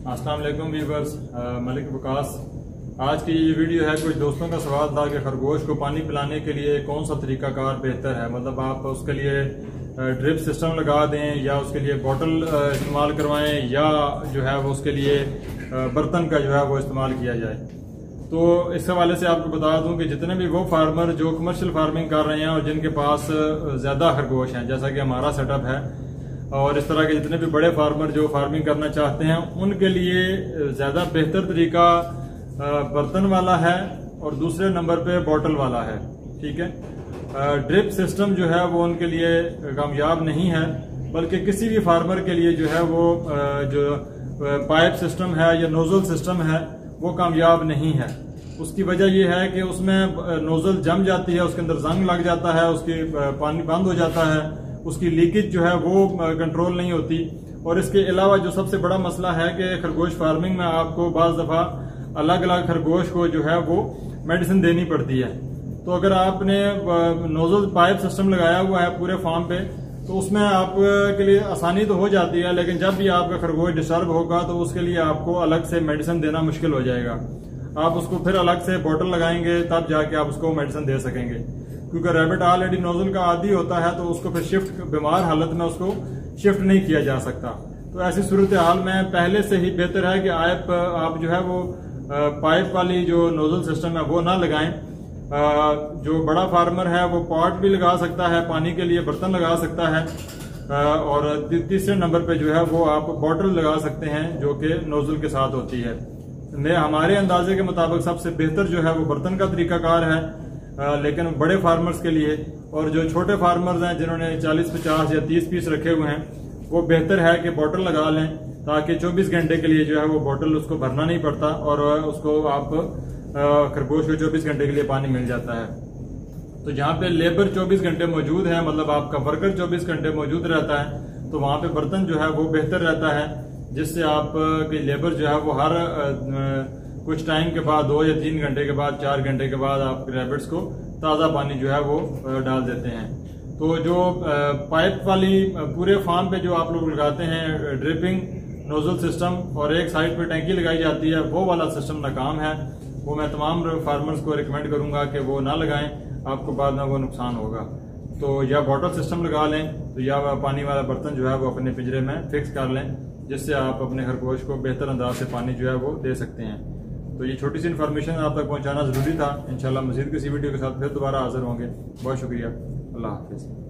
अस्सलाम वालेकुम व्यूअर्स, मलिक वकास। आज की ये वीडियो है, कुछ दोस्तों का सवाल था कि खरगोश को पानी पिलाने के लिए कौन सा तरीकाकार बेहतर है। मतलब आप उसके लिए ड्रिप सिस्टम लगा दें या उसके लिए बोतल इस्तेमाल करवाएं या जो है वो उसके लिए बर्तन का जो है वो इस्तेमाल किया जाए। तो इस हवाले से आपको बता दूं कि जितने भी वो फार्मर जो कमर्शियल फार्मिंग कर रहे हैं और जिनके पास ज़्यादा खरगोश हैं, जैसा कि हमारा सेटअप है, और इस तरह के जितने भी बड़े फार्मर जो फार्मिंग करना चाहते हैं, उनके लिए ज़्यादा बेहतर तरीका बर्तन वाला है और दूसरे नंबर पे बोतल वाला है। ठीक है, ड्रिप सिस्टम जो है वो उनके लिए कामयाब नहीं है, बल्कि किसी भी फार्मर के लिए जो है वो जो पाइप सिस्टम है या नोजल सिस्टम है वो कामयाब नहीं है। उसकी वजह यह है कि उसमें नोजल जम जाती है, उसके अंदर जंग लग जाता है, उसकी पानी बंद हो जाता है, उसकी लीकेज जो है वो कंट्रोल नहीं होती। और इसके अलावा जो सबसे बड़ा मसला है कि खरगोश फार्मिंग में आपको बाज़ दफ़ा अलग अलग खरगोश को जो है वो मेडिसिन देनी पड़ती है। तो अगर आपने नोजल पाइप सिस्टम लगाया हुआ है पूरे फार्म पे, तो उसमें आपके लिए आसानी तो हो जाती है, लेकिन जब भी आपका खरगोश डिस्टर्ब होगा तो उसके लिए आपको अलग से मेडिसिन देना मुश्किल हो जाएगा। आप उसको फिर अलग से बोतल लगाएंगे तब जाके आप उसको मेडिसिन दे सकेंगे, क्योंकि रैबिट ऑलरेडी नोजल का आदी होता है, तो उसको फिर शिफ्ट बीमार हालत में उसको शिफ्ट नहीं किया जा सकता। तो ऐसी सूरत हाल में पहले से ही बेहतर है कि आप जो है वो पाइप वाली जो नोजल सिस्टम है वो ना लगाएं। जो बड़ा फार्मर है वो पॉट भी लगा सकता है, पानी के लिए बर्तन लगा सकता है, और तीसरे नंबर पे जो है वो आप बोतल लगा सकते हैं जो कि नोजल के साथ होती है। हमारे अंदाजे के मुताबिक सबसे बेहतर जो है वो बर्तन का तरीकाकार है, लेकिन बड़े फार्मर्स के लिए और जो छोटे फार्मर्स हैं जिन्होंने 40, 50 या 30 पीस रखे हुए हैं, वो बेहतर है कि बोतल लगा लें, ताकि 24 घंटे के लिए जो है वो बोतल उसको भरना नहीं पड़ता और उसको आप खरगोश को 24 घंटे के लिए पानी मिल जाता है। तो जहाँ पे लेबर 24 घंटे मौजूद है, मतलब आपका वर्कर 24 घंटे मौजूद रहता है, तो वहां पे बर्तन जो है वो बेहतर रहता है, जिससे आप की लेबर जो है वो हर कुछ टाइम के बाद 2 या 3 घंटे के बाद 4 घंटे के बाद आप रैबिट्स को ताज़ा पानी जो है वो डाल देते हैं। तो जो पाइप वाली पूरे फार्म पे जो आप लोग लगाते हैं ड्रिपिंग नोजल सिस्टम और एक साइड पे टैंकी लगाई जाती है, वो वाला सिस्टम नाकाम है। वो मैं तमाम फार्मर्स को रिकमेंड करूंगा कि वो ना लगाएं, आपको बाद में वो नुकसान होगा। तो या वाटर सिस्टम लगा लें, तो या पानी वाला बर्तन जो है वो अपने पिंजरे में फिक्स कर लें, जिससे आप अपने खरगोश को बेहतर अंदाज से पानी जो है वो दे सकते हैं। तो ये छोटी सी इन्फॉर्मेशन आप तक पहुंचाना जरूरी था। इंशाल्लाह मज़ीद किसी वीडियो के साथ फिर दोबारा हाजिर होंगे। बहुत शुक्रिया। अल्लाह हाफिज़।